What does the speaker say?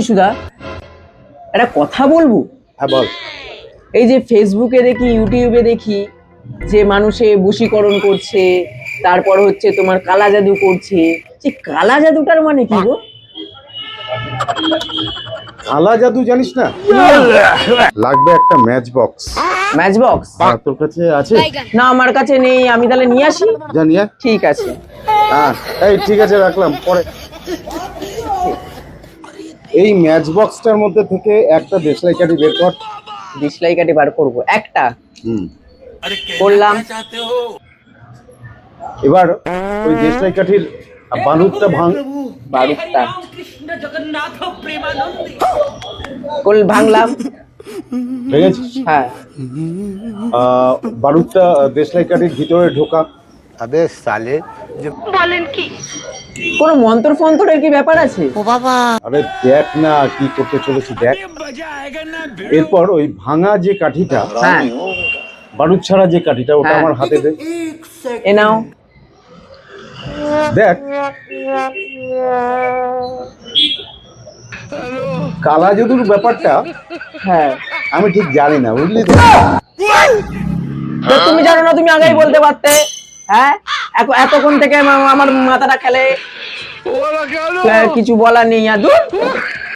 সুধা, একটা কথা বলবো? হ্যাঁ বল। এই যে ফেসবুকে দেখি, ইউটিউবে দেখি যে মানুষে বশীকরণ করছে, তারপর হচ্ছে তোমার কালা জাদু করছে। যে কালা জাদুটার মানে কি গো? কালা জাদু জানিস না? লাগবে একটা ম্যাচ বক্স। Match box? তোর কাছে আছে? না, আমার কাছে নেই। আমি তাহলে নিয়ে আসি। জানিয়া। ঠিক আছে। হ্যাঁ, এই ঠিক আছে, রাখলাম, পরে। এই ম্যাচ বক্সটার মধ্যে থেকে একটা দেশলাই কাঠি বের কর। দেশলাই কাঠি বার করবো একটা? হুম। করলাম। এবার ওই দেশলাই কাঠির বারুদটা ভাঙ। বারুদটা ভাঙলাম। ভেঙেছিস? হ্যাঁ। বারুদটা দেশলাই কাঠির ভিতরে ঢোকা। अबे साले কোনো মন্ত্র ফন্তরের কি ব্যাপার আছে? আরে দেখ না কি করতে চলেছি, দেখ। এরপর ওই ভাঙা যে কাঠিটা, হ্যাঁ, বারুদ ছাড়া যে কাঠিটা, ওটা হ্যাঁ। আমার হাতে দে। এ নাও। দেখ, কালা জাদুর ব্যাপারটা হ্যাঁ, আমি ঠিক জানি না, বুঝলি তো? তো তুমি জানো না? তুমি আগেই বলতে পারতে। হ্যাঁ, এতক্ষণ থেকে আমার মাথাটা খেলে। কিছু বলার নেই আর।